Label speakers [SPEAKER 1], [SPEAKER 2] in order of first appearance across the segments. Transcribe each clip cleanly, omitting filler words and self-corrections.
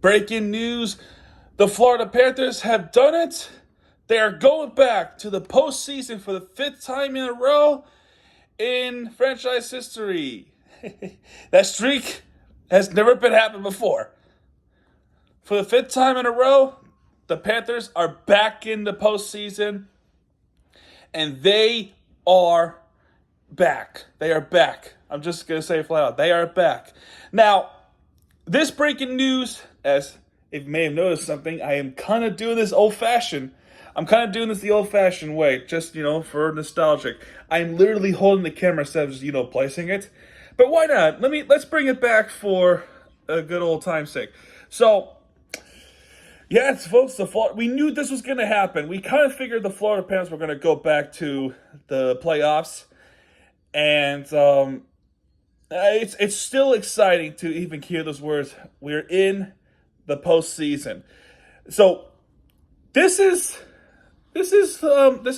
[SPEAKER 1] Breaking news, the Florida Panthers have done it. They are going back to the postseason for the fifth time in a row in franchise history. That streak has never been happened before. For the fifth time in a row, the Panthers are back in the postseason, and they are back. They are back. I'm just going to say it flat out. They are back. Now, this breaking news, as if you may have noticed something, I am kind of doing this old-fashioned. I'm kind of doing this the old-fashioned way, just, for nostalgic. I'm literally holding the camera instead of just, placing it. But why not? Let's bring it back for a good old time's sake. So, yes, folks, we knew this was going to happen. We kind of figured the Florida Panthers were going to go back to the playoffs. And it's still exciting to even hear those words. We're in the postseason. So this is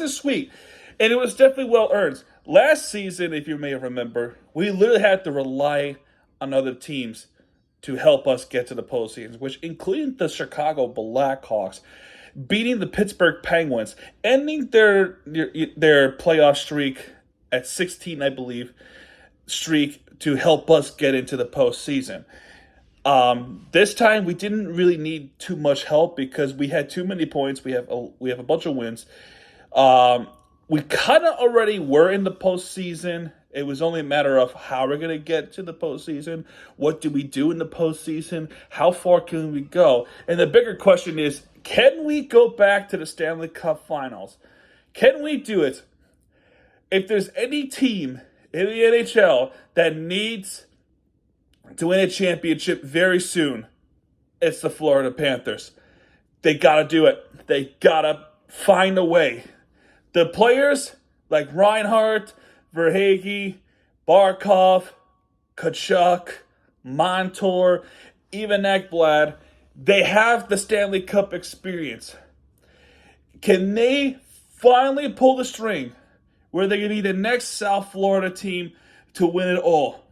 [SPEAKER 1] sweet, and it was definitely well earned. Last season, if you may remember, we literally had to rely on other teams to help us get to the postseason, which included the Chicago Blackhawks, beating the Pittsburgh Penguins, ending their playoff streak at 16, I believe, streak to help us get into the postseason. This time we didn't really need too much help because we had too many points. We have a bunch of wins. We kind of already were in the postseason. It was only a matter of how we're going to get to the postseason. What do we do in the postseason? How far can we go? And the bigger question is, can we go back to the Stanley Cup Finals? Can we do it? If there's any team in the NHL that needs to win a championship very soon, it's the Florida Panthers. They got to do it. They got to find a way. The players like Reinhart, Verhaeghe, Barkov, Tkachuk, Montour, even Ekblad, they have the Stanley Cup experience. Can they finally pull the string where they can be the next South Florida team to win it all?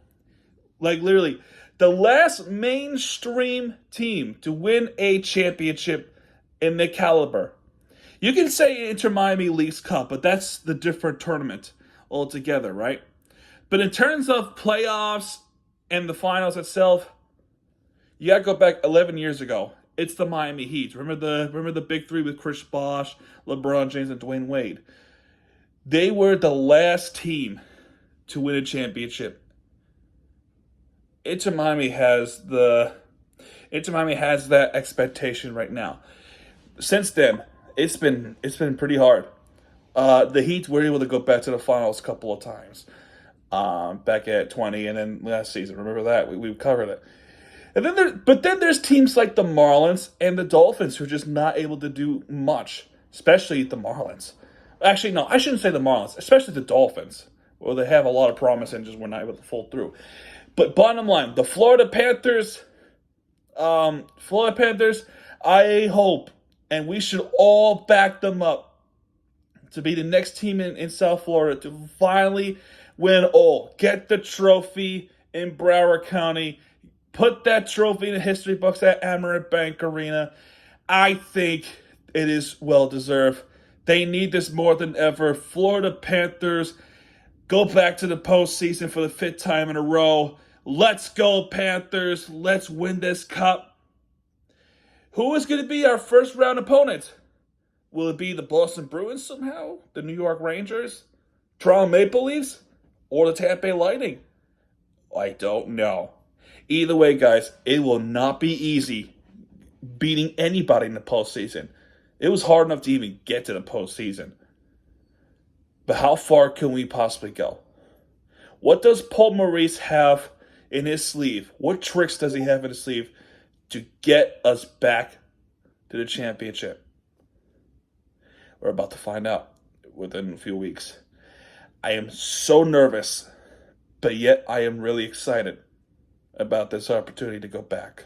[SPEAKER 1] Like literally, the last mainstream team to win a championship in the caliber. You can say Inter Miami Leagues Cup, but that's the different tournament altogether, right? But in terms of playoffs and the finals itself, you got to go back 11 years ago. It's the Miami Heat. Remember the big three with Chris Bosh, LeBron James, and Dwayne Wade. They were the last team to win a championship. Inter Miami has that expectation right now. Since then, it's been pretty hard. The Heat were able to go back to the finals a couple of times, back at 20, and then last season. Remember that we covered it. And then there's teams like the Marlins and the Dolphins who are just not able to do much, especially the Marlins. Actually, no, I shouldn't say the Marlins, especially the Dolphins. Well, they have a lot of promise and just were not able to fold through. But bottom line, the Florida Panthers, I hope, and we should all back them up to be the next team in South Florida to finally win all. Get the trophy in Broward County. Put that trophy in the history books at Amerant Bank Arena. I think it is well-deserved. They need this more than ever. Florida Panthers go back to the postseason for the fifth time in a row. Let's go, Panthers. Let's win this cup. Who is going to be our first-round opponent? Will it be the Boston Bruins somehow? The New York Rangers? Toronto Maple Leafs? Or the Tampa Bay Lightning? I don't know. Either way, guys, it will not be easy beating anybody in the postseason. It was hard enough to even get to the postseason. But how far can we possibly go? What does Paul Maurice have in his sleeve? What tricks does he have in his sleeve to get us back to the championship? We're about to find out within a few weeks. I am so nervous, but yet I am really excited about this opportunity to go back.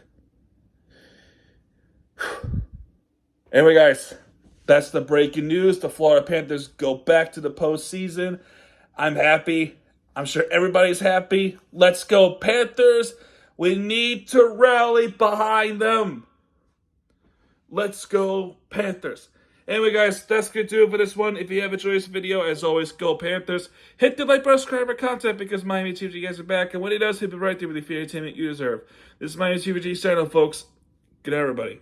[SPEAKER 1] Anyway, guys, that's the breaking news. The Florida Panthers go back to the postseason. I'm happy. I'm sure everybody's happy. Let's go, Panthers. We need to rally behind them. Let's go Panthers. Anyway, guys, that's going to do it for this one. If you have enjoyed this video, as always, go Panthers. Hit the like button, subscribe for content because Miami TVG guys are back. And when he does, he'll be right there with the entertainment you deserve. This is Miami TVG signing off, folks. Good night, everybody.